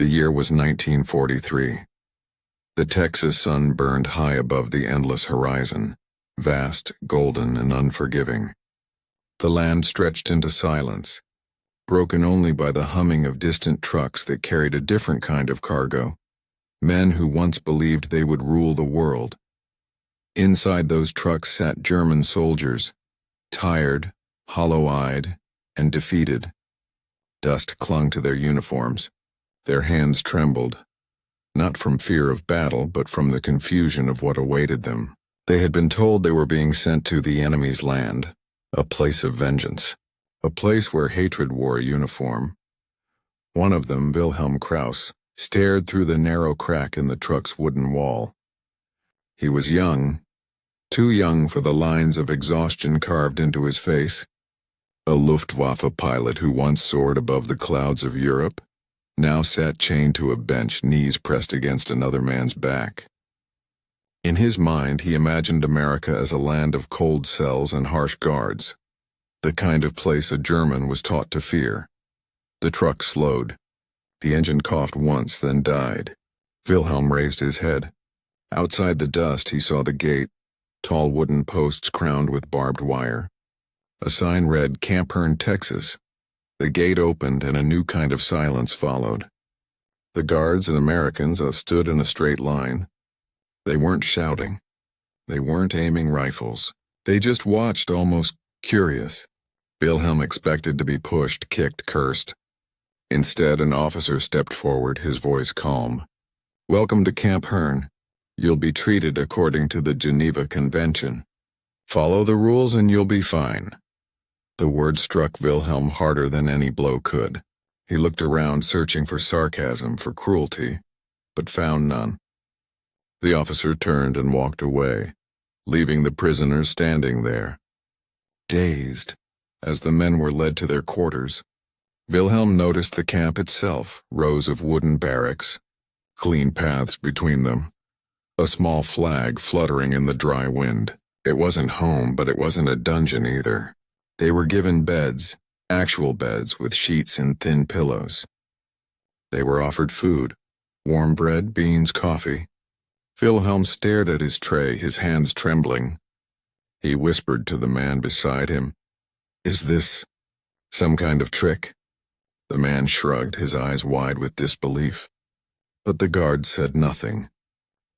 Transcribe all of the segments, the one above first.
The year was 1943. The Texas sun burned high above the endless horizon, vast, golden, and unforgiving. The land stretched into silence, broken only by the humming of distant trucks that carried a different kind of cargo, men who once believed they would rule the world. Inside those trucks sat German soldiers, tired, hollow-eyed, and defeated. Dust clung to their uniforms. Their hands trembled, not from fear of battle, but from the confusion of what awaited them. They had been told they were being sent to the enemy's land, a place of vengeance, a place where hatred wore a uniform. One of them, Wilhelm Krauss, stared through the narrow crack in the truck's wooden wall. He was young, too young for the lines of exhaustion carved into his face. A Luftwaffe pilot who once soared above the clouds of Europe, now sat chained to a bench, knees pressed against another man's back. In his mind, he imagined America as a land of cold cells and harsh guards, the kind of place a German was taught to fear. The truck slowed. The engine coughed once, then died. Wilhelm raised his head. Outside the dust, he saw the gate, tall wooden posts crowned with barbed wire. A sign read, Camp Hearn, Texas. The gate opened and a new kind of silence followed. The guards and Americans stood in a straight line. They weren't shouting. They weren't aiming rifles. They just watched, almost curious. Wilhelm expected to be pushed, kicked, cursed. Instead, an officer stepped forward, his voice calm. Welcome to Camp Hearn. You'll be treated according to the Geneva Convention. Follow the rules and you'll be fine. The word struck Wilhelm harder than any blow could. He looked around, searching for sarcasm, for cruelty, but found none. The officer turned and walked away, leaving the prisoners standing there, dazed, as the men were led to their quarters. Wilhelm noticed the camp itself, rows of wooden barracks, clean paths between them, a small flag fluttering in the dry wind. It wasn't home, but it wasn't a dungeon either. They were given beds, actual beds with sheets and thin pillows. They were offered food, warm bread, beans, coffee. Wilhelm stared at his tray, his hands trembling. He whispered to the man beside him, Is this some kind of trick? The man shrugged, his eyes wide with disbelief. But the guards said nothing.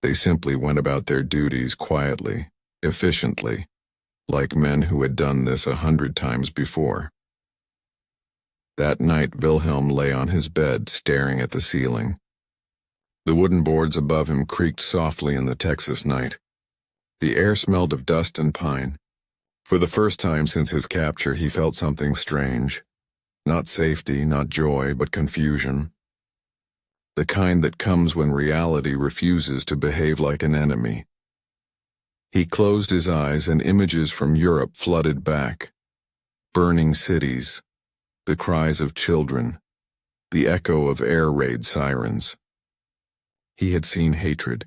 They simply went about their duties quietly, efficiently, like men who had done this 100 times before. That night, Wilhelm lay on his bed, staring at the ceiling. The wooden boards above him creaked softly in the Texas night. The air smelled of dust and pine. For the first time since his capture, he felt something strange. Not safety, not joy, but confusion. The kind that comes when reality refuses to behave like an enemy. He closed his eyes and images from Europe flooded back. Burning cities, the cries of children, the echo of air raid sirens. He had seen hatred.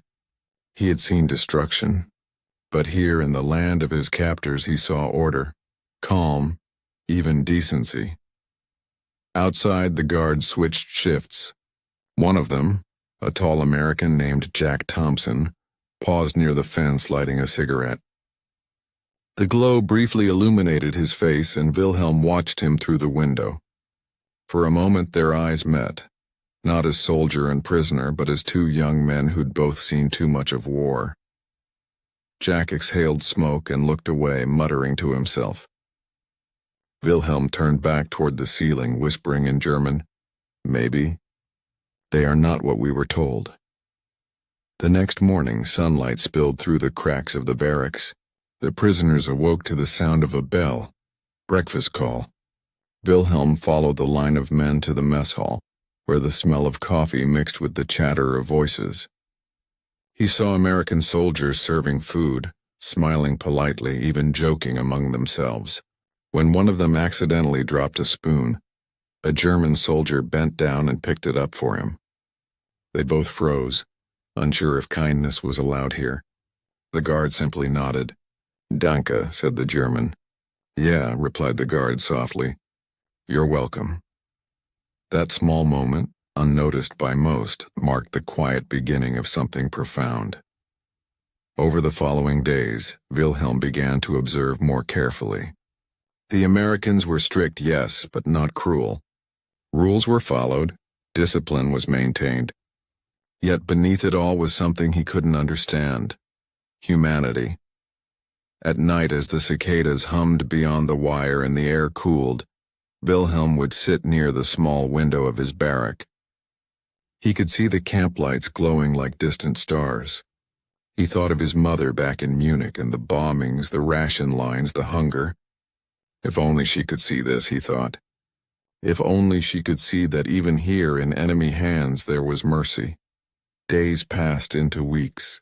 He had seen destruction. But here in the land of his captors he saw order, calm, even decency. Outside, the guards switched shifts. One of them, a tall American named Jack Thompson, paused near the fence lighting a cigarette. The glow briefly illuminated his face and Wilhelm watched him through the window. For a moment their eyes met, not as soldier and prisoner, but as two young men who'd both seen too much of war. Jack exhaled smoke and looked away, muttering to himself. Wilhelm turned back toward the ceiling, whispering in German, Maybe. They are not what we were told. The next morning, sunlight spilled through the cracks of the barracks. The prisoners awoke to the sound of a bell. Breakfast call. Wilhelm followed the line of men to the mess hall, where the smell of coffee mixed with the chatter of voices. He saw American soldiers serving food, smiling politely, even joking among themselves. When one of them accidentally dropped a spoon, a German soldier bent down and picked it up for him. They both froze, unsure if kindness was allowed here. The guard simply nodded. Danke, said the German. Yeah, replied the guard softly. You're welcome. That small moment, unnoticed by most, marked the quiet beginning of something profound. Over the following days, Wilhelm began to observe more carefully. The Americans were strict, yes, but not cruel. Rules were followed, discipline was maintained. Yet beneath it all was something he couldn't understand: humanity. At night, as the cicadas hummed beyond the wire and the air cooled, Wilhelm would sit near the small window of his barrack. He could see the camp lights glowing like distant stars. He thought of his mother back in Munich and the bombings, the ration lines, the hunger. If only she could see this, he thought. If only she could see that even here in enemy hands there was mercy. Days passed into weeks.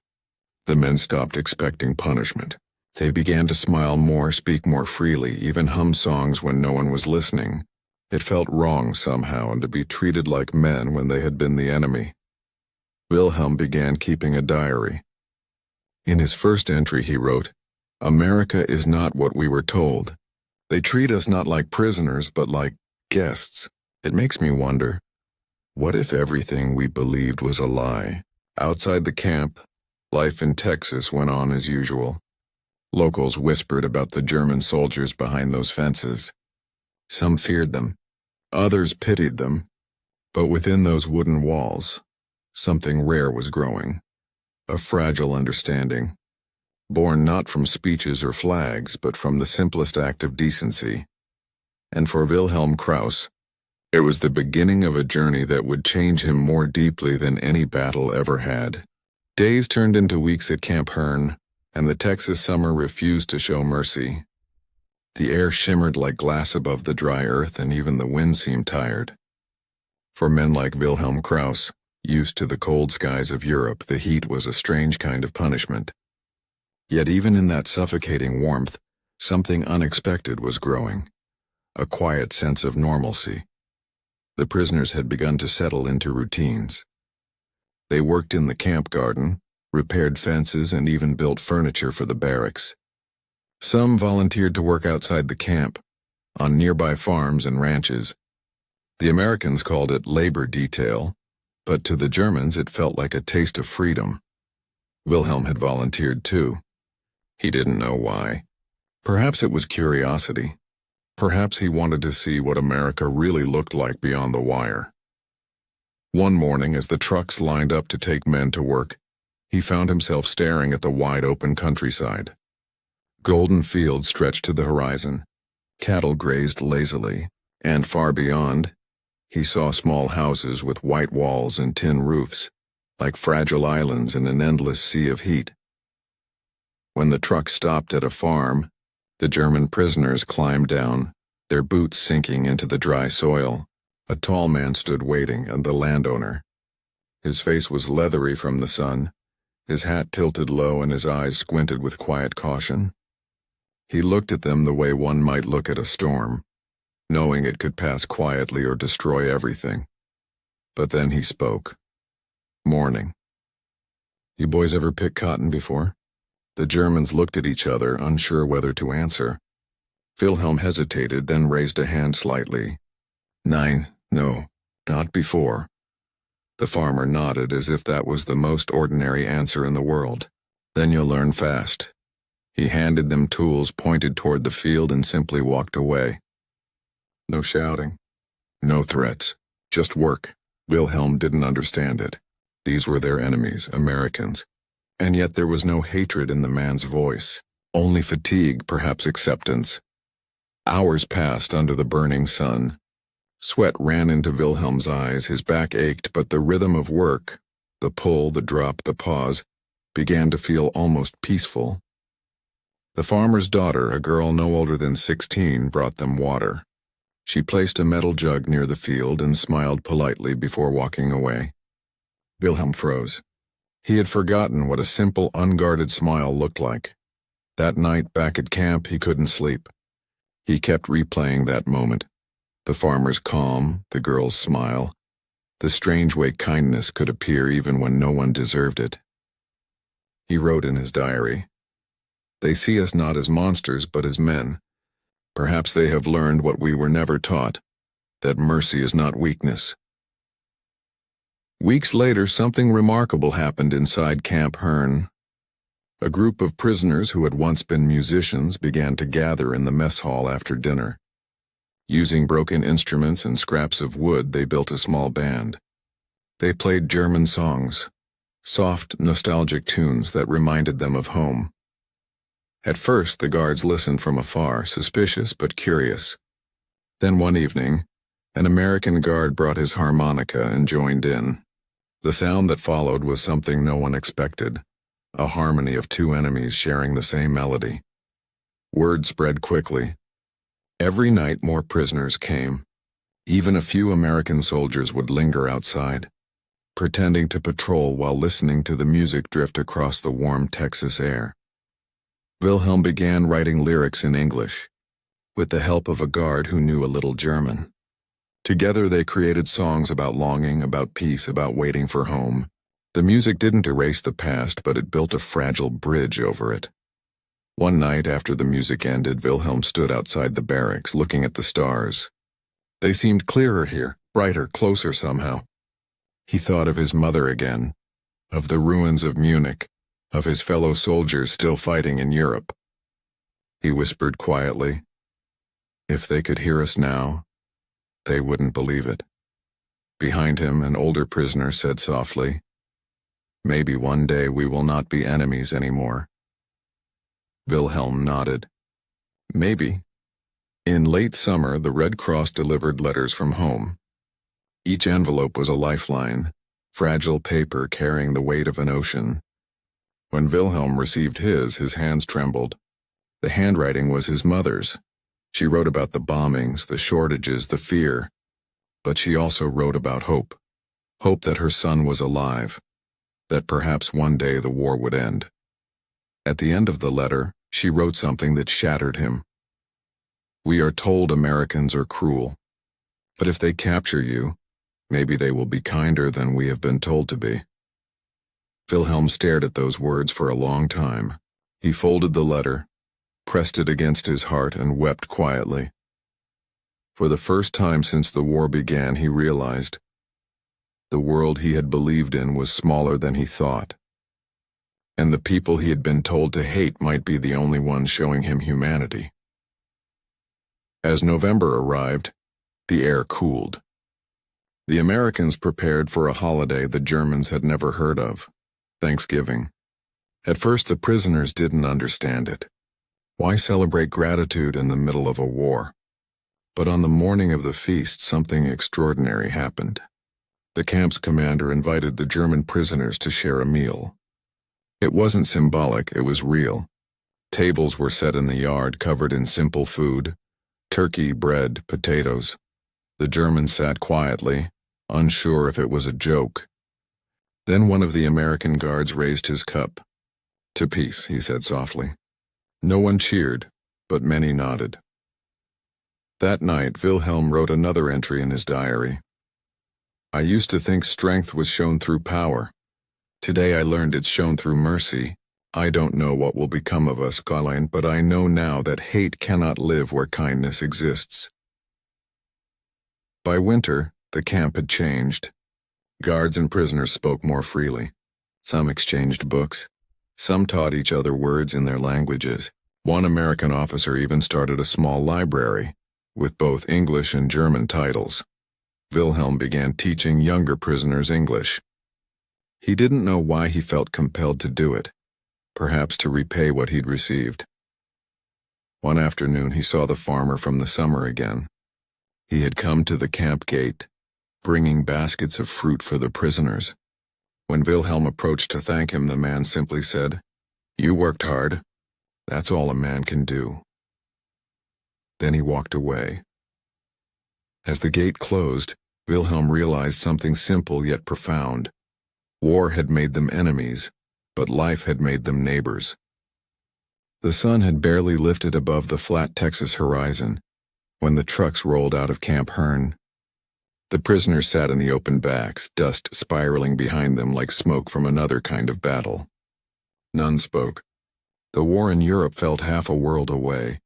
The men stopped expecting punishment. They began to smile more, speak more freely, even hum songs when no one was listening. It felt wrong somehow to be treated like men when they had been the enemy. Wilhelm began keeping a diary. In his first entry he wrote, "America is not what we were told. They treat us not like prisoners but like guests. It makes me wonder, what if everything we believed was a lie?" Outside the camp, life in Texas went on as usual. Locals whispered about the German soldiers behind those fences. Some feared them, others pitied them, but within those wooden walls, something rare was growing. A fragile understanding, born not from speeches or flags, but from the simplest act of decency. And for Wilhelm Krauss, it was the beginning of a journey that would change him more deeply than any battle ever had. Days turned into weeks at Camp Hearn, and the Texas summer refused to show mercy. The air shimmered like glass above the dry earth, and even the wind seemed tired. For men like Wilhelm Krauss, used to the cold skies of Europe, the heat was a strange kind of punishment. Yet even in that suffocating warmth, something unexpected was growing, a quiet sense of normalcy. The prisoners had begun to settle into routines. They worked in the camp garden, repaired fences, and even built furniture for the barracks. Some volunteered to work outside the camp, on nearby farms and ranches. The Americans called it labor detail, but to the Germans it felt like a taste of freedom. Wilhelm had volunteered too. He didn't know why. Perhaps it was curiosity. Perhaps he wanted to see what America really looked like beyond the wire. One morning, as the trucks lined up to take men to work, he found himself staring at the wide-open countryside. Golden fields stretched to the horizon. Cattle grazed lazily, and far beyond, he saw small houses with white walls and tin roofs, like fragile islands in an endless sea of heat. When the truck stopped at a farm, the German prisoners climbed down, their boots sinking into the dry soil. A tall man stood waiting, and the landowner. His face was leathery from the sun, his hat tilted low and his eyes squinted with quiet caution. He looked at them the way one might look at a storm, knowing it could pass quietly or destroy everything. But then he spoke. Morning. "You boys ever pick cotton before?" The Germans looked at each other, unsure whether to answer. Wilhelm hesitated, then raised a hand slightly. "Nein, no, not before." The farmer nodded as if that was the most ordinary answer in the world. "Then you'll learn fast." He handed them tools, pointed toward the field, and simply walked away. No shouting, no threats, just work. Wilhelm didn't understand it. These were their enemies, Americans. And yet there was no hatred in the man's voice, only fatigue, perhaps acceptance. Hours passed under the burning sun. Sweat ran into Wilhelm's eyes, his back ached, but the rhythm of work, the pull, the drop, the pause, began to feel almost peaceful. The farmer's daughter, a girl no older than 16, brought them water. She placed a metal jug near the field and smiled politely before walking away. Wilhelm froze. He had forgotten what a simple, unguarded smile looked like. That night back at camp, he couldn't sleep. He kept replaying that moment. The farmer's calm, the girl's smile, the strange way kindness could appear even when no one deserved it. He wrote in his diary, "They see us not as monsters but as men. Perhaps they have learned what we were never taught, that mercy is not weakness, Weeks later, something remarkable happened inside Camp Hearn. A group of prisoners who had once been musicians began to gather in the mess hall after dinner. Using broken instruments and scraps of wood, they built a small band. They played German songs, soft, nostalgic tunes that reminded them of home. At first, the guards listened from afar, suspicious but curious. Then one evening, an American guard brought his harmonica and joined in. The sound that followed was something no one expected, a harmony of two enemies sharing the same melody. Word spread quickly. Every night more prisoners came. Even a few American soldiers would linger outside, pretending to patrol while listening to the music drift across the warm Texas air. Wilhelm began writing lyrics in English, with the help of a guard who knew a little German. Together they created songs about longing, about peace, about waiting for home. The music didn't erase the past, but it built a fragile bridge over it. One night after the music ended, Wilhelm stood outside the barracks, looking at the stars. They seemed clearer here, brighter, closer somehow. He thought of his mother again, of the ruins of Munich, of his fellow soldiers still fighting in Europe. He whispered quietly, "If they could hear us now, they wouldn't believe it." Behind him, an older prisoner said softly, "Maybe one day we will not be enemies anymore." Wilhelm nodded. Maybe. In late summer, the Red Cross delivered letters from home. Each envelope was a lifeline, fragile paper carrying the weight of an ocean. When Wilhelm received his hands trembled. The handwriting was his mother's. She wrote about the bombings, the shortages, the fear. But she also wrote about hope. Hope that her son was alive. That perhaps one day the war would end. At the end of the letter, she wrote something that shattered him. "We are told Americans are cruel. But if they capture you, maybe they will be kinder than we have been told to be." Wilhelm stared at those words for a long time. He folded the letter, pressed it against his heart, and wept quietly. For the first time since the war began, he realized the world he had believed in was smaller than he thought, and the people he had been told to hate might be the only ones showing him humanity. As November arrived, the air cooled. The Americans prepared for a holiday the Germans had never heard of, Thanksgiving. At first, the prisoners didn't understand it. Why celebrate gratitude in the middle of a war? But on the morning of the feast, something extraordinary happened. The camp's commander invited the German prisoners to share a meal. It wasn't symbolic, it was real. Tables were set in the yard, covered in simple food: turkey, bread, potatoes. The Germans sat quietly, unsure if it was a joke. Then one of the American guards raised his cup. "To peace," he said softly. No one cheered, but many nodded. That night, Wilhelm wrote another entry in his diary. "I used to think strength was shown through power. Today I learned it's shown through mercy. I don't know what will become of us, Colin, but I know now that hate cannot live where kindness exists." By winter, the camp had changed. Guards and prisoners spoke more freely. Some exchanged books. Some taught each other words in their languages. One American officer even started a small library, with both English and German titles. Wilhelm began teaching younger prisoners English. He didn't know why he felt compelled to do it, perhaps to repay what he'd received. One afternoon he saw the farmer from the summer again. He had come to the camp gate, bringing baskets of fruit for the prisoners. When Wilhelm approached to thank him, the man simply said, "You worked hard. That's all a man can do." Then he walked away. As the gate closed, Wilhelm realized something simple yet profound. War had made them enemies, but life had made them neighbors. The sun had barely lifted above the flat Texas horizon when the trucks rolled out of Camp Hearn. The prisoners sat in the open backs, dust spiraling behind them like smoke from another kind of battle. None spoke. The war in Europe felt half a world away,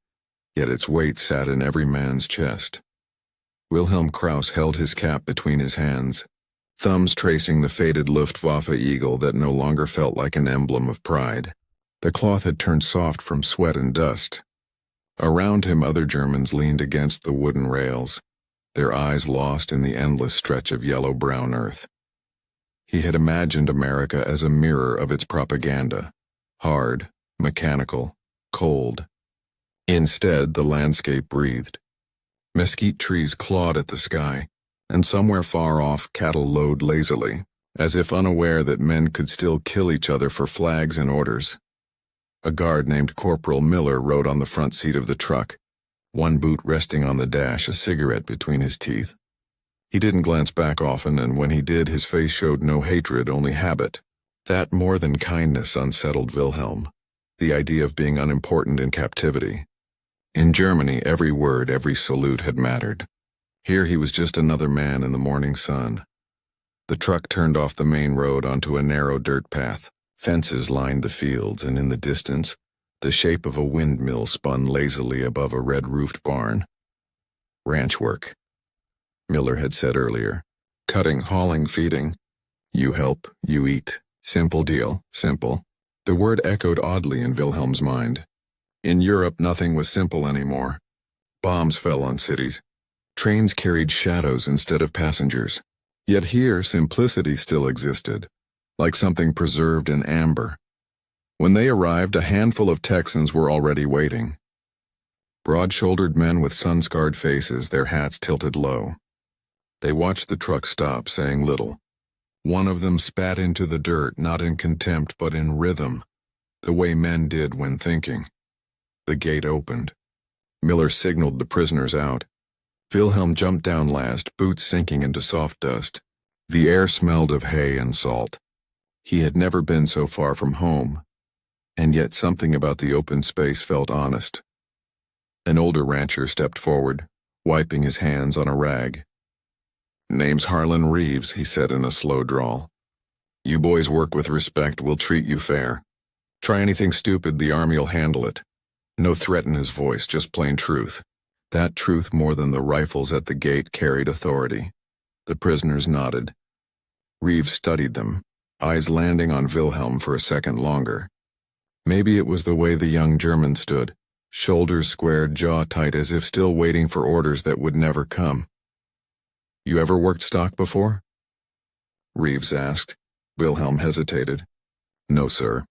yet its weight sat in every man's chest. Wilhelm Krauss held his cap between his hands, thumbs tracing the faded Luftwaffe eagle that no longer felt like an emblem of pride. The cloth had turned soft from sweat and dust. Around him, other Germans leaned against the wooden rails, their eyes lost in the endless stretch of yellow-brown earth. He had imagined America as a mirror of its propaganda, hard, mechanical, cold. Instead, the landscape breathed. Mesquite trees clawed at the sky, and somewhere far off, cattle lowed lazily, as if unaware that men could still kill each other for flags and orders. A guard named Corporal Miller rode on the front seat of the truck, one boot resting on the dash, a cigarette between his teeth. He didn't glance back often, and when he did, his face showed no hatred, only habit. That more than kindness unsettled Wilhelm, the idea of being unimportant in captivity. In Germany, every word, every salute had mattered. Here he was just another man in the morning sun. The truck turned off the main road onto a narrow dirt path. Fences lined the fields, and in the distance, the shape of a windmill spun lazily above a red-roofed barn. Ranch work, Miller had said earlier. Cutting, hauling, feeding. You help, you eat. Simple deal, simple. The word echoed oddly in Wilhelm's mind. In Europe, nothing was simple anymore. Bombs fell on cities. Trains carried shadows instead of passengers. Yet here, simplicity still existed, like something preserved in amber. When they arrived, a handful of Texans were already waiting. Broad-shouldered men with sun-scarred faces, their hats tilted low. They watched the truck stop, saying little. One of them spat into the dirt, not in contempt but in rhythm, the way men did when thinking. The gate opened. Miller signaled the prisoners out. Wilhelm jumped down last, boots sinking into soft dust. The air smelled of hay and salt. He had never been so far from home, and yet something about the open space felt honest. An older rancher stepped forward, wiping his hands on a rag. "Name's Harlan Reeves," he said in a slow drawl. "You boys work with respect, we'll treat you fair. Try anything stupid, the Army'll handle it." No threat in his voice, just plain truth. That truth, more than the rifles at the gate, carried authority. The prisoners nodded. Reeves studied them, eyes landing on Wilhelm for a second longer. Maybe it was the way the young German stood, shoulders squared, jaw tight, as if still waiting for orders that would never come. "You ever worked stock before?" Reeves asked. Wilhelm hesitated. "No, sir,"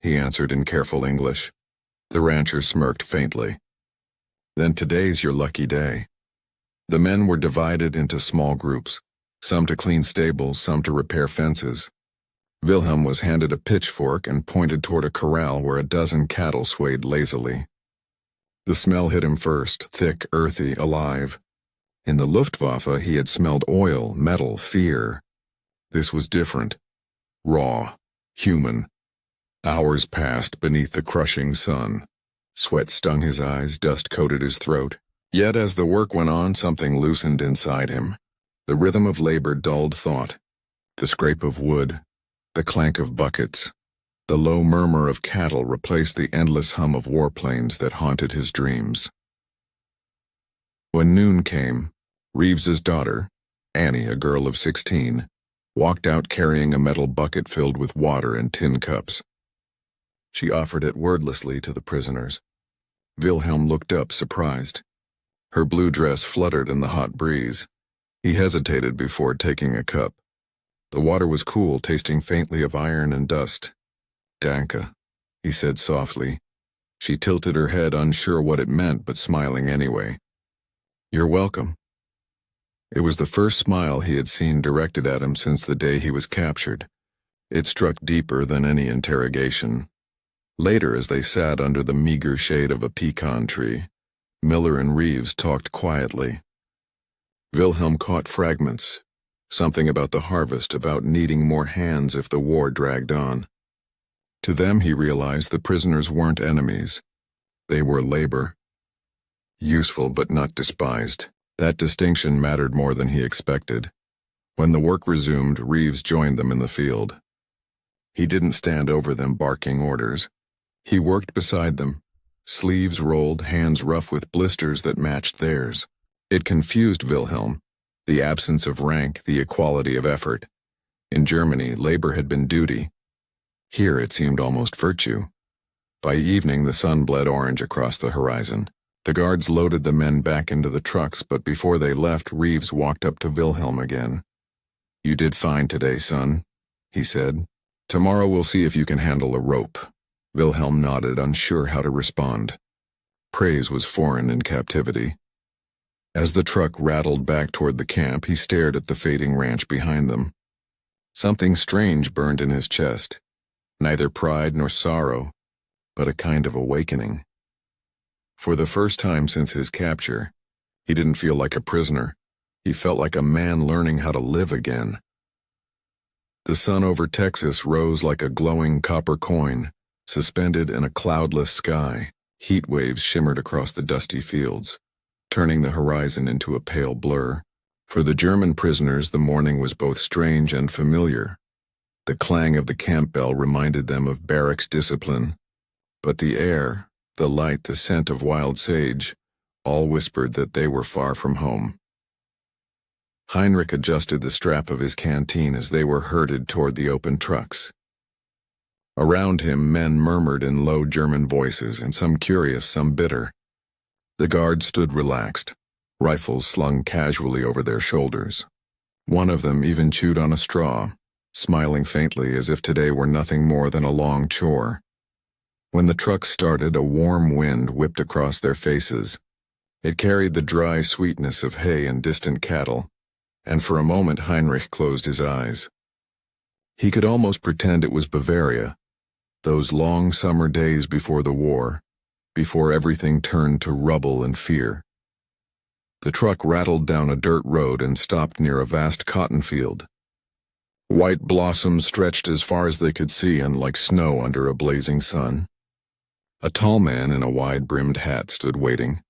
he answered in careful English. The rancher smirked faintly. "Then today's your lucky day." The men were divided into small groups, some to clean stables, some to repair fences. Wilhelm was handed a pitchfork and pointed toward a corral where a dozen cattle swayed lazily. The smell hit him first, thick, earthy, alive. In the Luftwaffe, he had smelled oil, metal, fear. This was different. Raw, human. Hours passed beneath the crushing sun. Sweat stung his eyes, dust coated his throat. Yet as the work went on, something loosened inside him. The rhythm of labor dulled thought. The scrape of wood, the clank of buckets, the low murmur of cattle replaced the endless hum of warplanes that haunted his dreams. When noon came, Reeves's daughter, Annie, a girl of 16, walked out carrying a metal bucket filled with water and tin cups. She offered it wordlessly to the prisoners. Wilhelm looked up, surprised. Her blue dress fluttered in the hot breeze. He hesitated before taking a cup. The water was cool, tasting faintly of iron and dust. "Danke," he said softly. She tilted her head, unsure what it meant, but smiling anyway. "You're welcome." It was the first smile he had seen directed at him since the day he was captured. It struck deeper than any interrogation. Later, as they sat under the meager shade of a pecan tree, Miller and Reeves talked quietly. Wilhelm caught fragments, something about the harvest, about needing more hands if the war dragged on. To them, he realized, the prisoners weren't enemies. They were labor. Useful but not despised. That distinction mattered more than he expected. When the work resumed, Reeves joined them in the field. He didn't stand over them barking orders. He worked beside them, sleeves rolled, hands rough with blisters that matched theirs. It confused Wilhelm, the absence of rank, the equality of effort. In Germany, labor had been duty. Here it seemed almost virtue. By evening, the sun bled orange across the horizon. The guards loaded the men back into the trucks, but before they left, Reeves walked up to Wilhelm again. "You did fine today, son," he said. "Tomorrow we'll see if you can handle a rope." Wilhelm nodded, unsure how to respond. Praise was foreign in captivity. As the truck rattled back toward the camp, he stared at the fading ranch behind them. Something strange burned in his chest. Neither pride nor sorrow, but a kind of awakening. For the first time since his capture, he didn't feel like a prisoner. He felt like a man learning how to live again. The sun over Texas rose like a glowing copper coin, suspended in a cloudless sky. Heat waves shimmered across the dusty fields, turning the horizon into a pale blur. For the German prisoners, the morning was both strange and familiar. The clang of the camp bell reminded them of barracks discipline, but the air, the light, the scent of wild sage, all whispered that they were far from home. Heinrich adjusted the strap of his canteen as they were herded toward the open trucks. Around him, men murmured in low German voices, and some curious, some bitter. The guards stood relaxed, rifles slung casually over their shoulders. One of them even chewed on a straw, smiling faintly as if today were nothing more than a long chore. When the truck started, a warm wind whipped across their faces. It carried the dry sweetness of hay and distant cattle, and for a moment Heinrich closed his eyes. He could almost pretend it was Bavaria, those long summer days before the war, before everything turned to rubble and fear. The truck rattled down a dirt road and stopped near a vast cotton field. White blossoms stretched as far as they could see and like snow under a blazing sun. A tall man in a wide-brimmed hat stood waiting.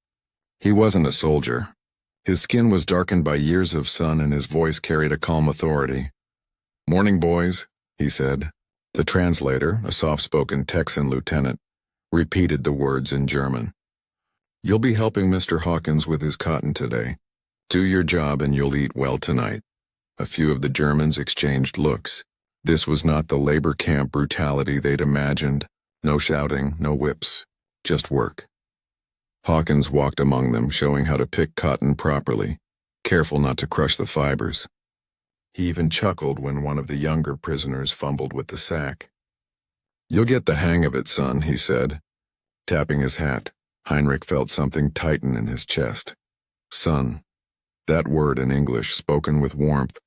He wasn't a soldier. His skin was darkened by years of sun and his voice carried a calm authority. "Morning, boys," he said. The translator, a soft-spoken Texan lieutenant, repeated the words in German. "You'll be helping Mr. Hawkins with his cotton today. Do your job and you'll eat well tonight." A few of the Germans exchanged looks. This was not the labor camp brutality they'd imagined. No shouting, no whips, just work. Hawkins walked among them, showing how to pick cotton properly, careful not to crush the fibers. He even chuckled when one of the younger prisoners fumbled with the sack. "You'll get the hang of it, son," he said. Tapping his hat, Heinrich felt something tighten in his chest. Son. That word in English, spoken with warmth,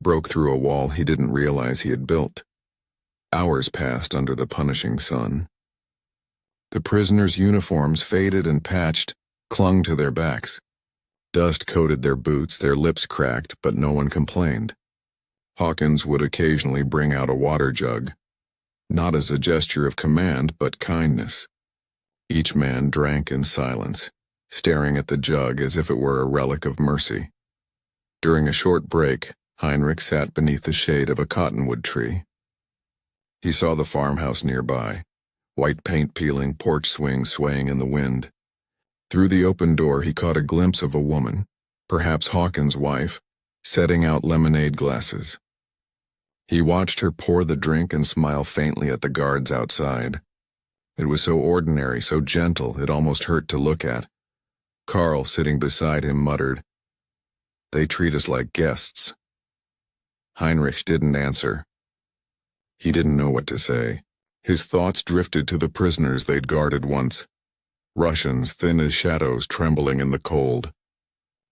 broke through a wall he didn't realize he had built. Hours passed under the punishing sun. The prisoners' uniforms, faded and patched, clung to their backs. Dust coated their boots, their lips cracked, but no one complained. Hawkins would occasionally bring out a water jug, not as a gesture of command, but kindness. Each man drank in silence, staring at the jug as if it were a relic of mercy. During a short break, Heinrich sat beneath the shade of a cottonwood tree. He saw the farmhouse nearby, white paint peeling, porch swing swaying in the wind. Through the open door he caught a glimpse of a woman, perhaps Hawkins' wife, setting out lemonade glasses. He watched her pour the drink and smile faintly at the guards outside. It was so ordinary, so gentle, it almost hurt to look at. Carl, sitting beside him, muttered, "They treat us like guests." Heinrich didn't answer. He didn't know what to say. His thoughts drifted to the prisoners they'd guarded once. Russians, thin as shadows, trembling in the cold.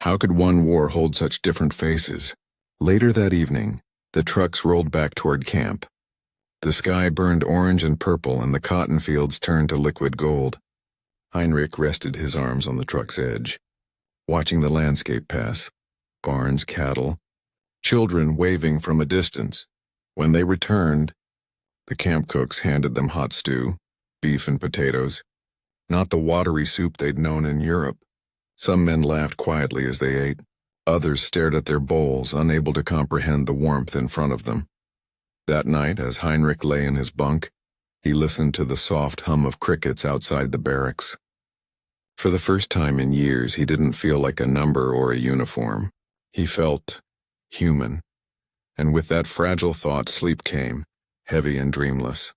How could one war hold such different faces? Later that evening, the trucks rolled back toward camp. The sky burned orange and purple, and the cotton fields turned to liquid gold. Heinrich rested his arms on the truck's edge, watching the landscape pass. Barns, cattle, children waving from a distance. When they returned, the camp cooks handed them hot stew, beef and potatoes, not the watery soup they'd known in Europe. Some men laughed quietly as they ate. Others stared at their bowls, unable to comprehend the warmth in front of them. That night, as Heinrich lay in his bunk, he listened to the soft hum of crickets outside the barracks. For the first time in years, he didn't feel like a number or a uniform. He felt human. and with that fragile thought sleep came, heavy and dreamless.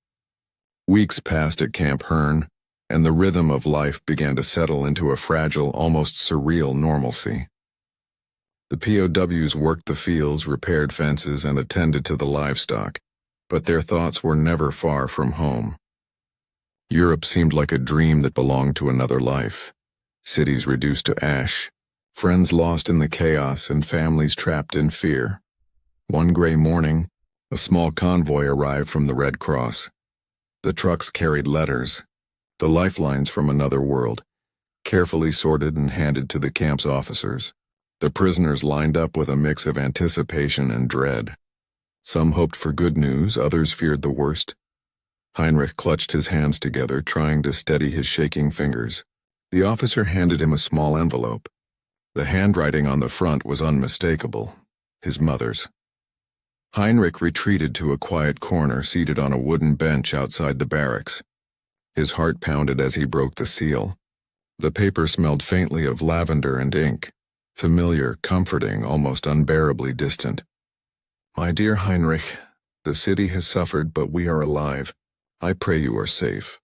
Weeks passed at Camp Hearn, and the rhythm of life began to settle into a fragile, almost surreal normalcy. The POWs worked the fields, repaired fences, and attended to the livestock, but their thoughts were never far from home. Europe seemed like a dream that belonged to another life. Cities reduced to ash, friends lost in the chaos, and families trapped in fear. One gray morning, a small convoy arrived from the Red Cross. The trucks carried letters, the lifelines from another world, carefully sorted and handed to the camp's officers. The prisoners lined up with a mix of anticipation and dread. Some hoped for good news, others feared the worst. Heinrich clutched his hands together, trying to steady his shaking fingers. The officer handed him a small envelope. The handwriting on the front was unmistakable, his mother's. Heinrich retreated to a quiet corner, seated on a wooden bench outside the barracks. His heart pounded as he broke the seal. The paper smelled faintly of lavender and ink, familiar, comforting, almost unbearably distant. My dear Heinrich, the city has suffered, but we are alive. I pray you are safe.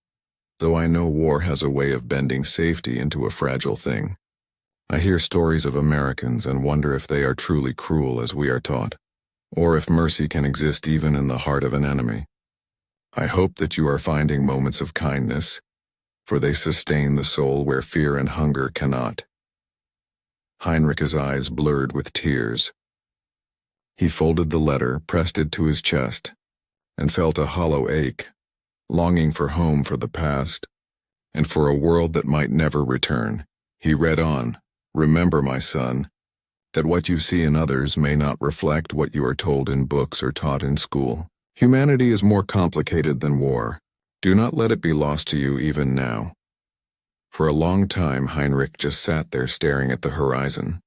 Though I know war has a way of bending safety into a fragile thing. I hear stories of Americans and wonder if they are truly cruel as we are taught, or if mercy can exist even in the heart of an enemy. I hope that you are finding moments of kindness, for they sustain the soul where fear and hunger cannot. Heinrich's eyes blurred with tears. He folded the letter, pressed it to his chest, and felt a hollow ache, longing for home, for the past, and for a world that might never return. He read on, "Remember, my son, that what you see in others may not reflect what you are told in books or taught in school. Humanity is more complicated than war. Do not let it be lost to you even now." For a long time, Heinrich just sat there staring at the horizon.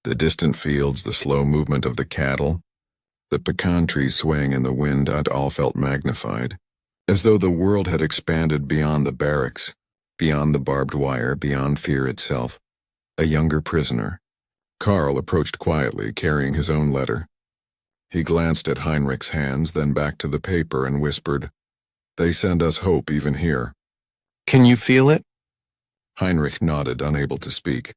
The distant fields, the slow movement of the cattle, the pecan trees swaying in the wind, it all felt magnified, as though the world had expanded beyond the barracks, beyond the barbed wire, beyond fear itself. A younger prisoner, Karl, approached quietly, carrying his own letter. He glanced at Heinrich's hands, then back to the paper and whispered, "They send us hope even here." Can you feel it? Heinrich nodded, unable to speak.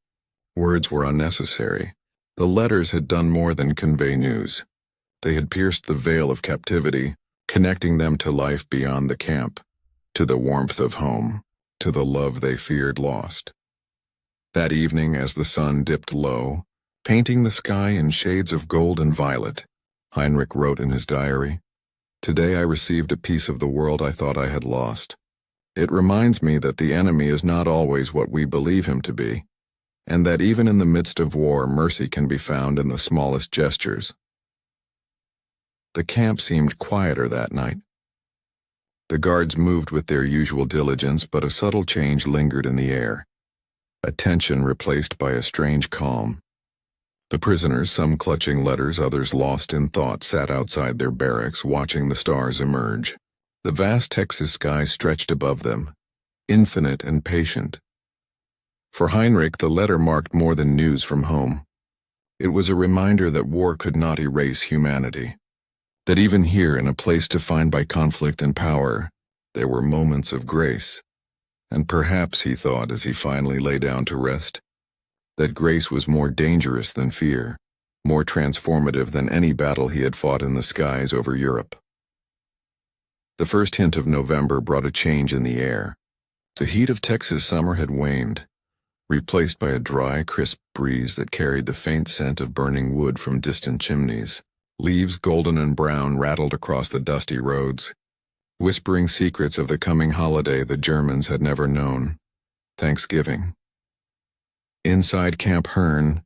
Words were unnecessary. The letters had done more than convey news. They had pierced the veil of captivity, connecting them to life beyond the camp, to the warmth of home, to the love they feared lost. That evening, as the sun dipped low, painting the sky in shades of gold and violet, Heinrich wrote in his diary, "Today I received a piece of the world I thought I had lost. It reminds me that the enemy is not always what we believe him to be, and that even in the midst of war, mercy can be found in the smallest gestures." The camp seemed quieter that night. The guards moved with their usual diligence, but a subtle change lingered in the air, a tension replaced by a strange calm. The prisoners, some clutching letters, others lost in thought, sat outside their barracks, watching the stars emerge. The vast Texas sky stretched above them, infinite and patient. For Heinrich, the letter marked more than news from home. It was a reminder that war could not erase humanity, that even here, in a place defined by conflict and power, there were moments of grace. And perhaps, he thought as he finally lay down to rest, that grace was more dangerous than fear, more transformative than any battle he had fought in the skies over Europe. The first hint of November brought a change in the air. The heat of Texas summer had waned, replaced by a dry, crisp breeze that carried the faint scent of burning wood from distant chimneys. Leaves, golden and brown, rattled across the dusty roads, whispering secrets of the coming holiday the Germans had never known, Thanksgiving. Inside Camp Hearn,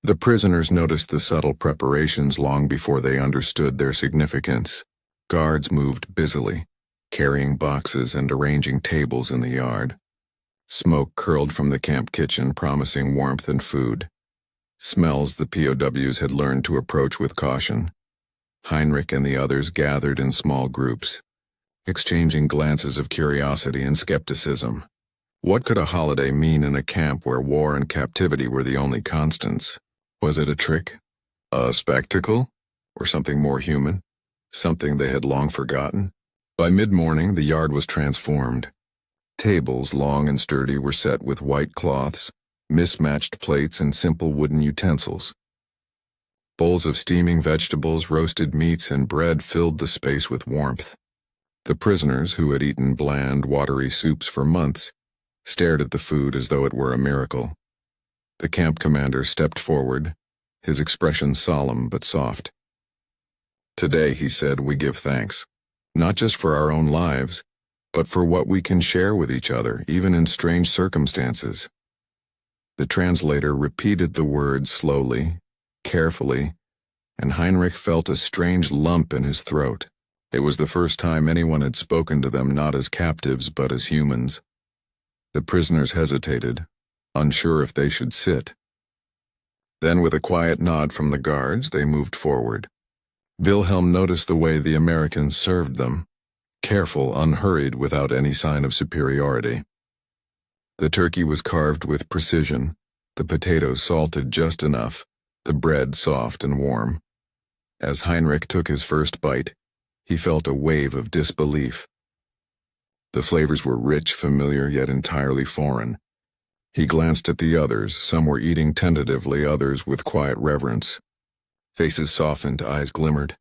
the prisoners noticed the subtle preparations long before they understood their significance. Guards moved busily, carrying boxes and arranging tables in the yard. Smoke curled from the camp kitchen, promising warmth and food. Smells the POWs had learned to approach with caution. Heinrich and the others gathered in small groups, exchanging glances of curiosity and skepticism. What could a holiday mean in a camp where war and captivity were the only constants? Was it a trick? A spectacle? Or something more human? Something they had long forgotten? By mid-morning, the yard was transformed. Tables, long and sturdy, were set with white cloths, mismatched plates, and simple wooden utensils. Bowls of steaming vegetables, roasted meats, and bread filled the space with warmth. The prisoners, who had eaten bland, watery soups for months, stared at the food as though it were a miracle. The camp commander stepped forward, his expression solemn but soft. "Today," he said, "we give thanks, not just for our own lives, but for what we can share with each other, even in strange circumstances." The translator repeated the words slowly, carefully, and Heinrich felt a strange lump in his throat. It was the first time anyone had spoken to them not as captives but as humans. The prisoners hesitated, unsure if they should sit. Then, with a quiet nod from the guards, they moved forward. Wilhelm noticed the way the Americans served them, careful, unhurried, without any sign of superiority. The turkey was carved with precision, the potatoes salted just enough, the bread soft and warm. As Heinrich took his first bite, he felt a wave of disbelief. The flavors were rich, familiar, yet entirely foreign. He glanced at the others. Some were eating tentatively, others with quiet reverence. Faces softened, eyes glimmered.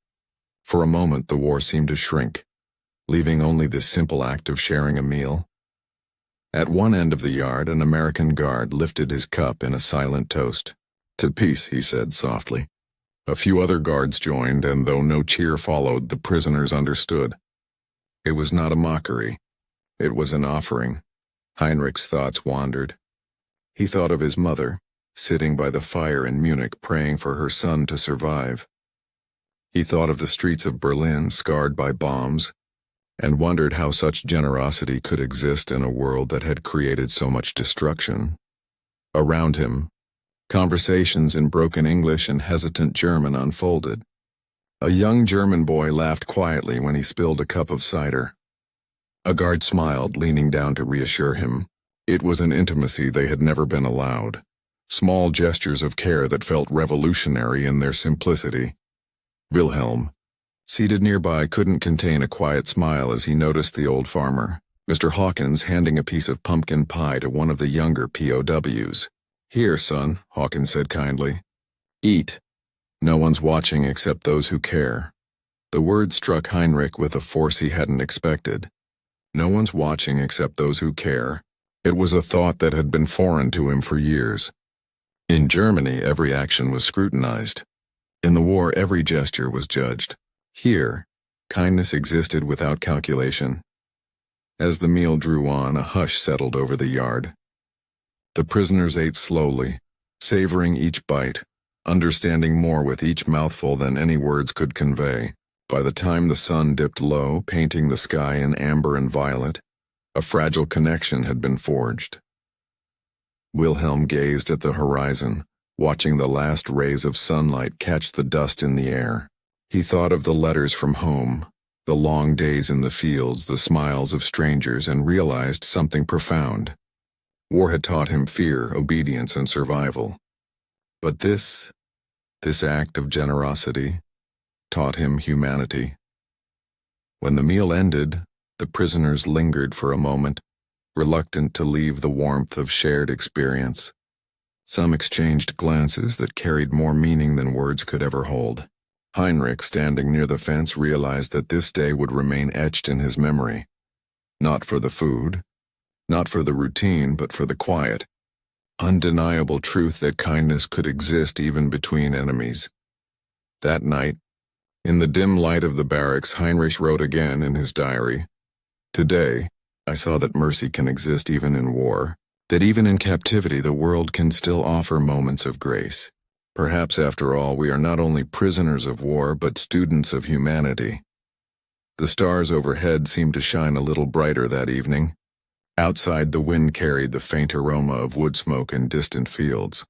For a moment, the war seemed to shrink, leaving only this simple act of sharing a meal. At one end of the yard, an American guard lifted his cup in a silent toast. "To peace," he said softly. A few other guards joined, and though no cheer followed, the prisoners understood. It was not a mockery. It was an offering. Heinrich's thoughts wandered. He thought of his mother, sitting by the fire in Munich praying for her son to survive. He thought of the streets of Berlin scarred by bombs, and wondered how such generosity could exist in a world that had created so much destruction. Around him, conversations in broken English and hesitant German unfolded. A young German boy laughed quietly when he spilled a cup of cider. A guard smiled, leaning down to reassure him. It was an intimacy they had never been allowed. Small gestures of care that felt revolutionary in their simplicity. Wilhelm, seated nearby, couldn't contain a quiet smile as he noticed the old farmer, Mr. Hawkins, handing a piece of pumpkin pie to one of the younger POWs. "Here, son," Hawkins said kindly. "Eat. No one's watching except those who care." The word struck Heinrich with a force he hadn't expected. No one's watching except those who care. It was a thought that had been foreign to him for years. In Germany, every action was scrutinized. In the war, every gesture was judged. Here, kindness existed without calculation. As the meal drew on, a hush settled over the yard. The prisoners ate slowly, savoring each bite, understanding more with each mouthful than any words could convey. By the time the sun dipped low, painting the sky in amber and violet, a fragile connection had been forged. Wilhelm gazed at the horizon, watching the last rays of sunlight catch the dust in the air. He thought of the letters from home, the long days in the fields, the smiles of strangers, and realized something profound. War had taught him fear, obedience, and survival. But this act of generosity taught him humanity. When the meal ended, the prisoners lingered for a moment, reluctant to leave the warmth of shared experience. Some exchanged glances that carried more meaning than words could ever hold. Heinrich, standing near the fence, realized that this day would remain etched in his memory. Not for the food, not for the routine, but for the quiet, undeniable truth that kindness could exist even between enemies. That night, in the dim light of the barracks, Heinrich wrote again in his diary, "Today, I saw that mercy can exist even in war, that even in captivity the world can still offer moments of grace. Perhaps, after all, we are not only prisoners of war, but students of humanity." The stars overhead seemed to shine a little brighter that evening. Outside, the wind carried the faint aroma of wood smoke in distant fields.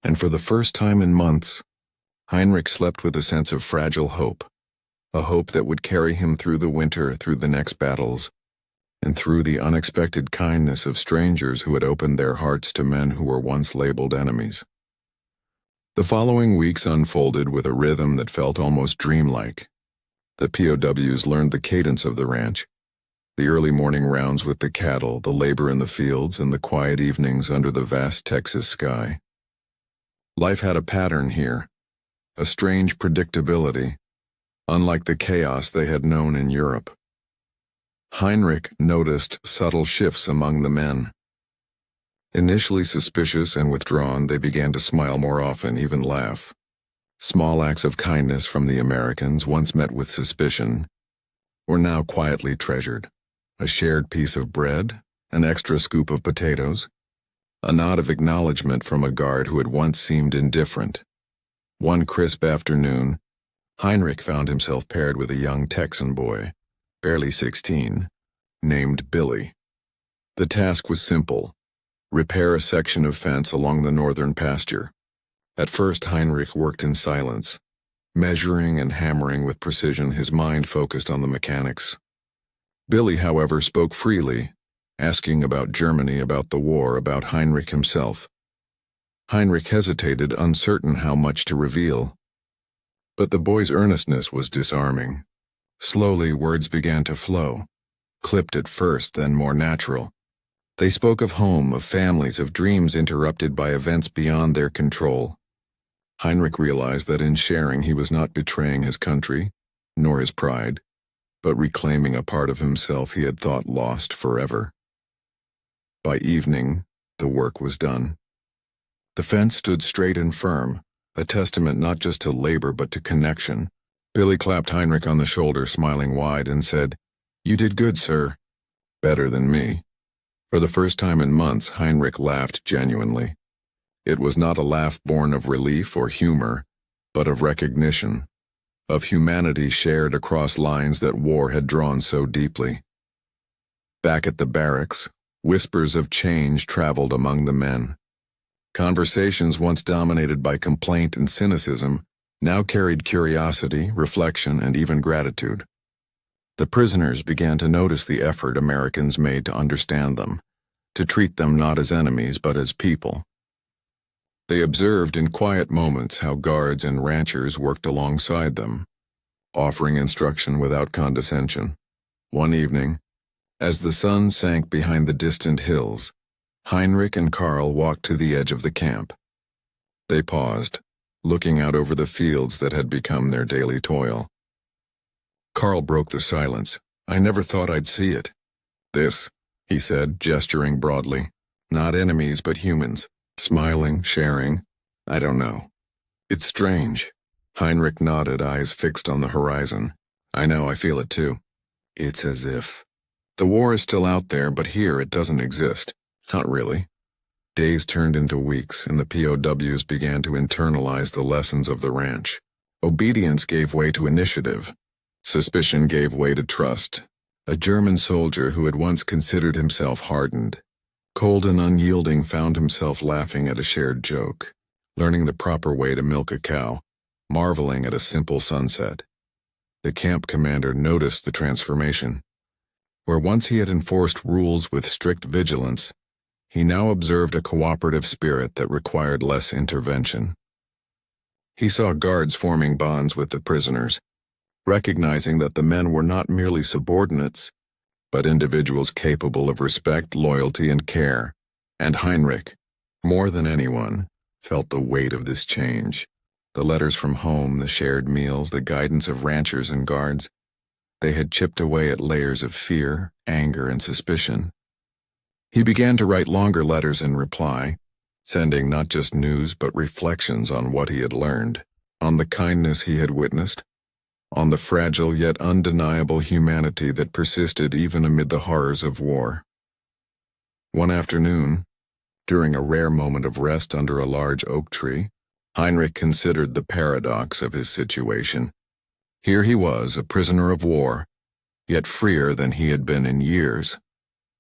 And for the first time in months, Heinrich slept with a sense of fragile hope, a hope that would carry him through the winter, through the next battles, and through the unexpected kindness of strangers who had opened their hearts to men who were once labeled enemies. The following weeks unfolded with a rhythm that felt almost dreamlike. The POWs learned the cadence of the ranch, the early morning rounds with the cattle, the labor in the fields, and the quiet evenings under the vast Texas sky. Life had a pattern here, a strange predictability, unlike the chaos they had known in Europe. Heinrich noticed subtle shifts among the men. Initially suspicious and withdrawn, they began to smile more often, even laugh. Small acts of kindness from the Americans, once met with suspicion, were now quietly treasured. A shared piece of bread, an extra scoop of potatoes, a nod of acknowledgement from a guard who had once seemed indifferent. One crisp afternoon, Heinrich found himself paired with a young Texan boy, barely 16, named Billy. The task was simple: repair a section of fence along the northern pasture. At first, Heinrich worked in silence, measuring and hammering with precision, his mind focused on the mechanics. Billy, however, spoke freely, asking about Germany, about the war, about Heinrich himself. Heinrich hesitated, uncertain how much to reveal. But the boy's earnestness was disarming. Slowly, words began to flow, clipped at first, then more natural. They spoke of home, of families, of dreams interrupted by events beyond their control. Heinrich realized that in sharing he was not betraying his country, nor his pride, but reclaiming a part of himself he had thought lost forever. By evening, the work was done. The fence stood straight and firm, a testament not just to labor but to connection. Billy clapped Heinrich on the shoulder, smiling wide, and said, "You did good, sir. Better than me." For the first time in months, Heinrich laughed genuinely. It was not a laugh born of relief or humor, but of recognition, of humanity shared across lines that war had drawn so deeply. Back at the barracks, whispers of change traveled among the men. Conversations once dominated by complaint and cynicism now carried curiosity, reflection, and even gratitude. The prisoners began to notice the effort Americans made to understand them, to treat them not as enemies but as people. They observed in quiet moments how guards and ranchers worked alongside them, offering instruction without condescension. One evening, as the sun sank behind the distant hills, Heinrich and Karl walked to the edge of the camp. They paused, looking out over the fields that had become their daily toil. Karl broke the silence. "I never thought I'd see it. This," he said, gesturing broadly. "Not enemies, but humans. Smiling, sharing. I don't know. It's strange." Heinrich nodded, eyes fixed on the horizon. "I know, I feel it too. It's as if the war is still out there, but here it doesn't exist. Not really." Days turned into weeks, and the POWs began to internalize the lessons of the ranch. Obedience gave way to initiative. Suspicion gave way to trust. A German soldier who had once considered himself hardened, cold and unyielding, found himself laughing at a shared joke, learning the proper way to milk a cow, marveling at a simple sunset. The camp commander noticed the transformation. Where once he had enforced rules with strict vigilance, he now observed a cooperative spirit that required less intervention. He saw guards forming bonds with the prisoners, recognizing that the men were not merely subordinates, but individuals capable of respect, loyalty, and care. And Heinrich, more than anyone, felt the weight of this change. The letters from home, the shared meals, the guidance of ranchers and guards, they had chipped away at layers of fear, anger, and suspicion. He began to write longer letters in reply, sending not just news but reflections on what he had learned, on the kindness he had witnessed, on the fragile yet undeniable humanity that persisted even amid the horrors of war. One afternoon, during a rare moment of rest under a large oak tree, Heinrich considered the paradox of his situation. Here he was, a prisoner of war, yet freer than he had been in years.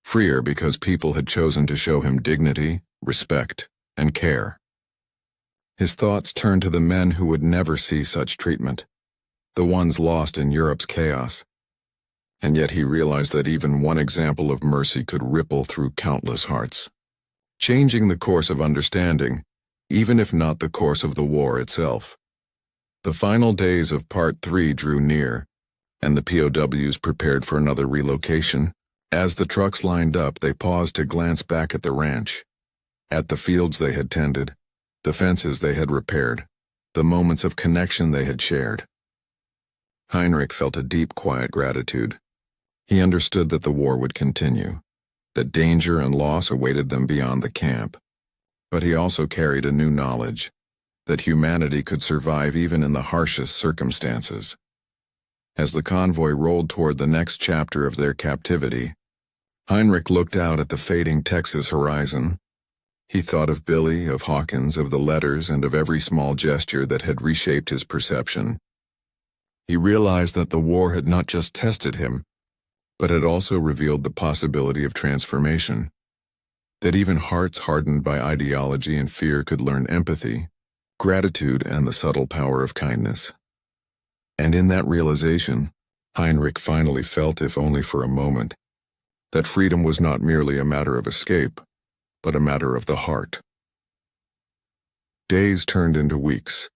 Freer because people had chosen to show him dignity, respect, and care. His thoughts turned to the men who would never see such treatment, the ones lost in Europe's chaos. And yet he realized that even one example of mercy could ripple through countless hearts, changing the course of understanding, even if not the course of the war itself. The final days of Part 3 drew near, and the POWs prepared for another relocation. As the trucks lined up, they paused to glance back at the ranch, at the fields they had tended, the fences they had repaired, the moments of connection they had shared. Heinrich felt a deep, quiet gratitude. He understood that the war would continue, that danger and loss awaited them beyond the camp. But he also carried a new knowledge, that humanity could survive even in the harshest circumstances. As the convoy rolled toward the next chapter of their captivity, Heinrich looked out at the fading Texas horizon. He thought of Billy, of Hawkins, of the letters, and of every small gesture that had reshaped his perception. He realized that the war had not just tested him, but had also revealed the possibility of transformation, that even hearts hardened by ideology and fear could learn empathy, gratitude, and the subtle power of kindness. And in that realization, Heinrich finally felt, if only for a moment, that freedom was not merely a matter of escape, but a matter of the heart. Days turned into weeks,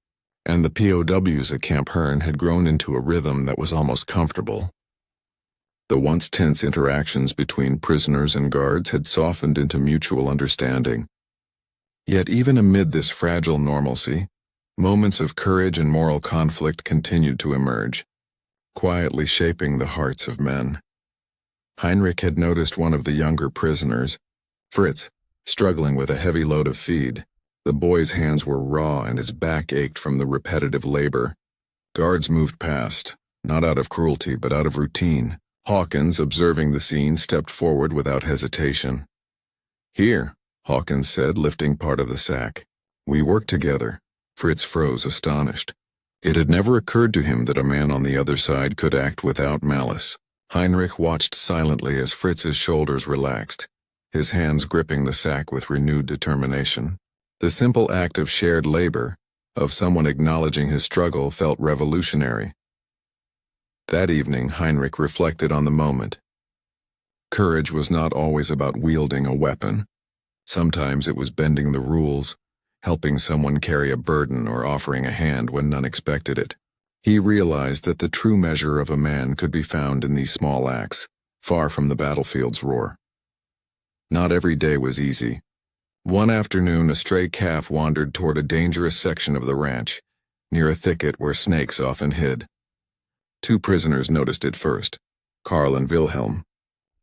and the POWs at Camp Hearn had grown into a rhythm that was almost comfortable. The once tense interactions between prisoners and guards had softened into mutual understanding. Yet even amid this fragile normalcy, moments of courage and moral conflict continued to emerge, quietly shaping the hearts of men. Heinrich had noticed one of the younger prisoners, Fritz, struggling with a heavy load of feed. The boy's hands were raw and his back ached from the repetitive labor. Guards moved past, not out of cruelty but out of routine. Hawkins, observing the scene, stepped forward without hesitation. "Here," Hawkins said, lifting part of the sack. "We work together." Fritz froze, astonished. It had never occurred to him that a man on the other side could act without malice. Heinrich watched silently as Fritz's shoulders relaxed, his hands gripping the sack with renewed determination. The simple act of shared labor, of someone acknowledging his struggle, felt revolutionary. That evening, Heinrich reflected on the moment. Courage was not always about wielding a weapon. Sometimes it was bending the rules, helping someone carry a burden or offering a hand when none expected it. He realized that the true measure of a man could be found in these small acts, far from the battlefield's roar. Not every day was easy. One afternoon, a stray calf wandered toward a dangerous section of the ranch, near a thicket where snakes often hid. 2 prisoners noticed it first, Karl and Wilhelm.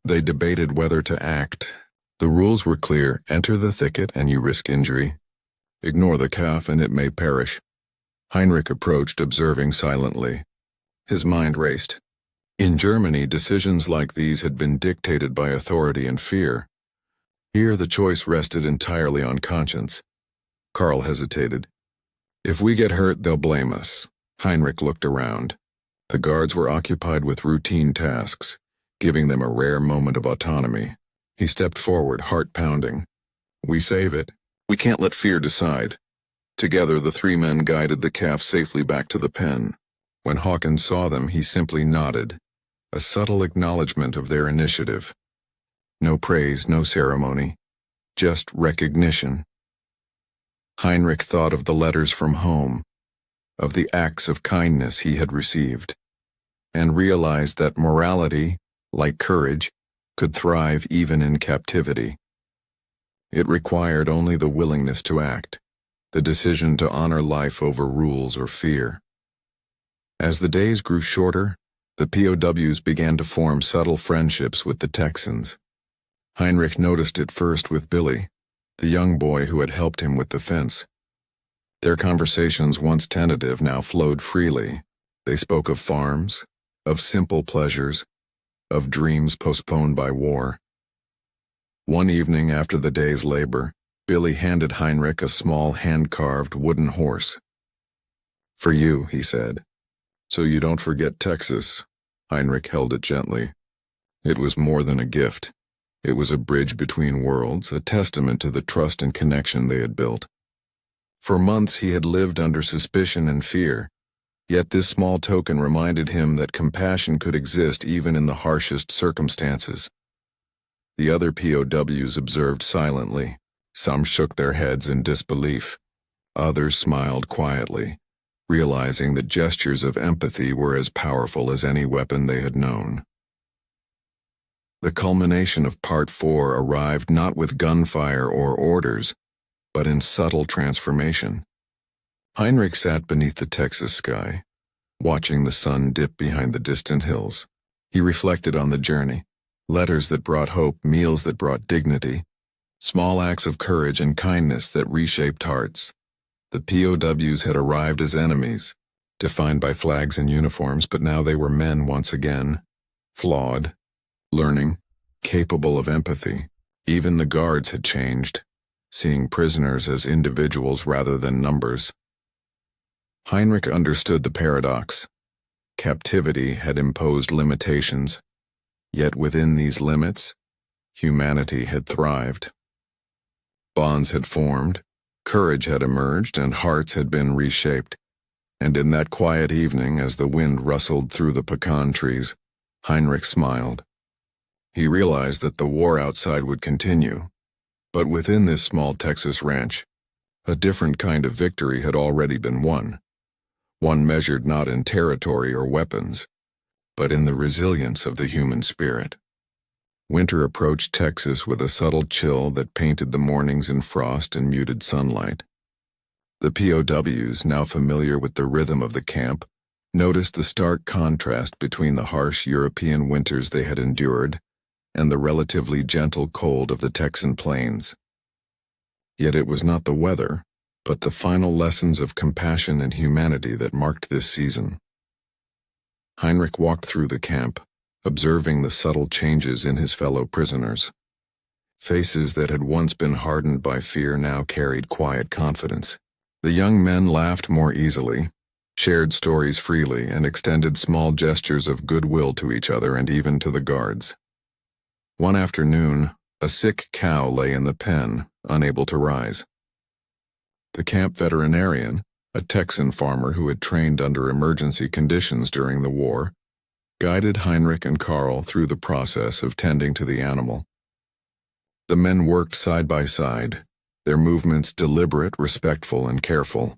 They debated whether to act. The rules were clear: enter the thicket and you risk injury. Ignore the calf and it may perish. Heinrich approached, observing silently. His mind raced. In Germany, decisions like these had been dictated by authority and fear. Here the choice rested entirely on conscience. Karl hesitated. "If we get hurt, they'll blame us." Heinrich looked around. The guards were occupied with routine tasks, giving them a rare moment of autonomy. He stepped forward, heart pounding. "We save it. We can't let fear decide." Together, the 3 men guided the calf safely back to the pen. When Hawkins saw them, he simply nodded, a subtle acknowledgement of their initiative. No praise, no ceremony, just recognition. Heinrich thought of the letters from home, of the acts of kindness he had received, and realized that morality, like courage, could thrive even in captivity. It required only the willingness to act, the decision to honor life over rules or fear. As the days grew shorter, the POWs began to form subtle friendships with the Texans. Heinrich noticed it first with Billy, the young boy who had helped him with the fence. Their conversations, once tentative, now flowed freely. They spoke of farms, of simple pleasures, of dreams postponed by war. One evening after the day's labor, Billy handed Heinrich a small hand-carved wooden horse. "For you," he said. "So you don't forget Texas." Heinrich held it gently. It was more than a gift. It was a bridge between worlds, a testament to the trust and connection they had built. For months he had lived under suspicion and fear, yet this small token reminded him that compassion could exist even in the harshest circumstances. The other POWs observed silently. Some shook their heads in disbelief. Others smiled quietly, realizing that gestures of empathy were as powerful as any weapon they had known. The culmination of Part 4 arrived not with gunfire or orders, but in subtle transformation. Heinrich sat beneath the Texas sky, watching the sun dip behind the distant hills. He reflected on the journey, letters that brought hope, meals that brought dignity, small acts of courage and kindness that reshaped hearts. The POWs had arrived as enemies, defined by flags and uniforms, but now they were men once again, flawed, learning, capable of empathy. Even the guards had changed, seeing prisoners as individuals rather than numbers. Heinrich understood the paradox. Captivity had imposed limitations, yet within these limits, humanity had thrived. Bonds had formed, courage had emerged, and hearts had been reshaped. And in that quiet evening, as the wind rustled through the pecan trees, Heinrich smiled. He realized that the war outside would continue, but within this small Texas ranch, a different kind of victory had already been won. One measured not in territory or weapons, but in the resilience of the human spirit. Winter approached Texas with a subtle chill that painted the mornings in frost and muted sunlight. The POWs, now familiar with the rhythm of the camp, noticed the stark contrast between the harsh European winters they had endured and the relatively gentle cold of the Texan plains. Yet it was not the weather, but the final lessons of compassion and humanity that marked this season. Heinrich walked through the camp, observing the subtle changes in his fellow prisoners. Faces that had once been hardened by fear now carried quiet confidence. The young men laughed more easily, shared stories freely, and extended small gestures of goodwill to each other and even to the guards. One afternoon, a sick cow lay in the pen, unable to rise. The camp veterinarian, a Texan farmer who had trained under emergency conditions during the war, guided Heinrich and Karl through the process of tending to the animal. The men worked side by side, their movements deliberate, respectful, and careful.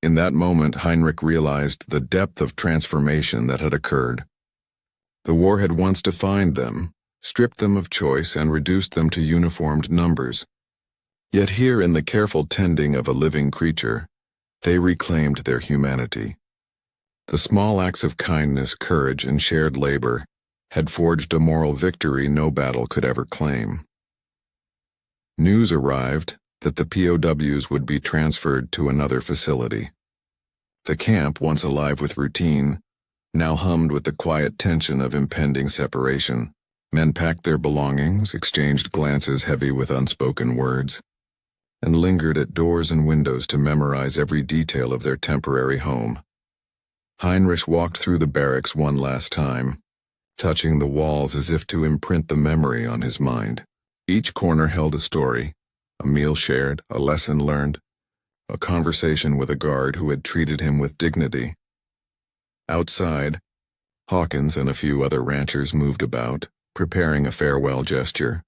In that moment, Heinrich realized the depth of transformation that had occurred. The war had once defined them, stripped them of choice, and reduced them to uniformed numbers. Yet here, in the careful tending of a living creature, they reclaimed their humanity. The small acts of kindness, courage, and shared labor had forged a moral victory no battle could ever claim. News arrived that the POWs would be transferred to another facility. The camp, once alive with routine, now hummed with the quiet tension of impending separation. Men packed their belongings, exchanged glances heavy with unspoken words, and lingered at doors and windows to memorize every detail of their temporary home. Heinrich walked through the barracks one last time, touching the walls as if to imprint the memory on his mind. Each corner held a story, a meal shared, a lesson learned, a conversation with a guard who had treated him with dignity. Outside, Hawkins and a few other ranchers moved about, preparing a farewell gesture.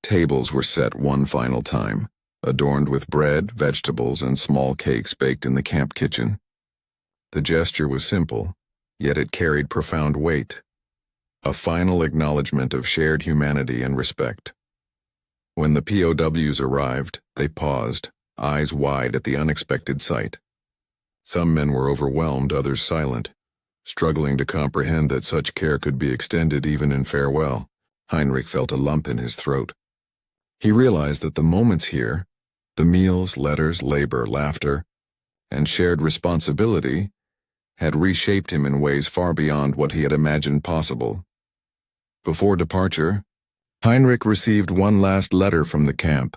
Tables were set one final time, adorned with bread, vegetables, and small cakes baked in the camp kitchen. The gesture was simple, yet it carried profound weight, a final acknowledgement of shared humanity and respect. When the POWs arrived, they paused, eyes wide at the unexpected sight. Some men were overwhelmed, others silent, struggling to comprehend that such care could be extended even in farewell. Heinrich felt a lump in his throat. He realized that the moments here, the meals, letters, labor, laughter, and shared responsibility, had reshaped him in ways far beyond what he had imagined possible. Before departure, Heinrich received one last letter from the camp.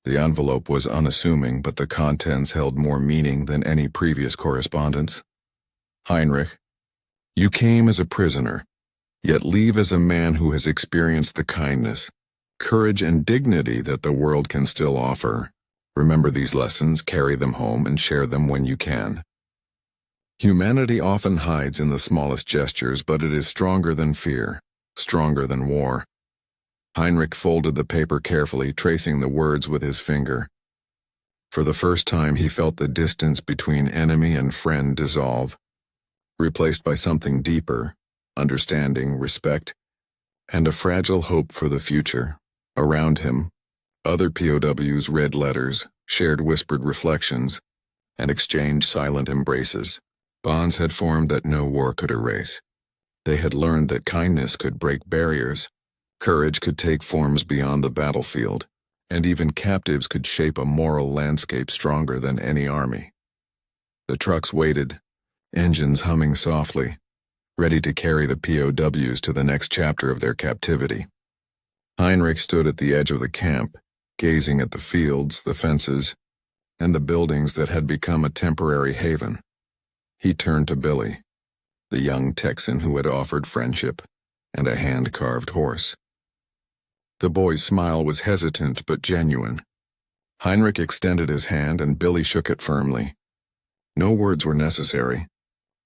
The envelope was unassuming, but the contents held more meaning than any previous correspondence. Heinrich, you came as a prisoner, yet leave as a man who has experienced the kindness, courage, and dignity that the world can still offer. Remember these lessons, carry them home, and share them when you can. Humanity often hides in the smallest gestures, but it is stronger than fear, stronger than war. Heinrich folded the paper carefully, tracing the words with his finger. For the first time, he felt the distance between enemy and friend dissolve, replaced by something deeper, understanding, respect, and a fragile hope for the future. Around him, other POWs read letters, shared whispered reflections, and exchanged silent embraces. Bonds had formed that no war could erase. They had learned that kindness could break barriers, courage could take forms beyond the battlefield, and even captives could shape a moral landscape stronger than any army. The trucks waited, engines humming softly, ready to carry the POWs to the next chapter of their captivity. Heinrich stood at the edge of the camp, gazing at the fields, the fences, and the buildings that had become a temporary haven. He turned to Billy, the young Texan who had offered friendship and a hand-carved horse. The boy's smile was hesitant but genuine. Heinrich extended his hand and Billy shook it firmly. No words were necessary.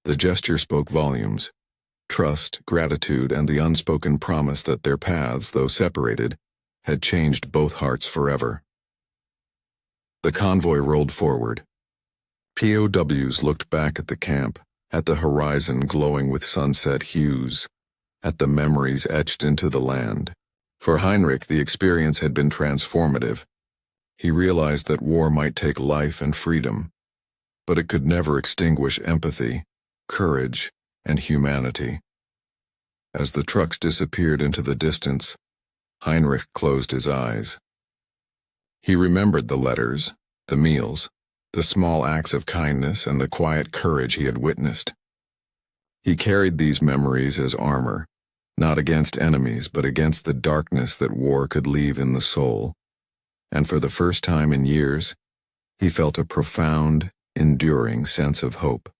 The gesture spoke volumes. Trust, gratitude, and the unspoken promise that their paths, though separated, had changed both hearts forever. The convoy rolled forward. POWs looked back at the camp, at the horizon glowing with sunset hues, at the memories etched into the land. For Heinrich, the experience had been transformative. He realized that war might take life and freedom, but it could never extinguish empathy, courage, and humanity. As the trucks disappeared into the distance, Heinrich closed his eyes. He remembered the letters, the meals, the small acts of kindness, and the quiet courage he had witnessed. He carried these memories as armor, not against enemies, but against the darkness that war could leave in the soul. And for the first time in years, he felt a profound, enduring sense of hope.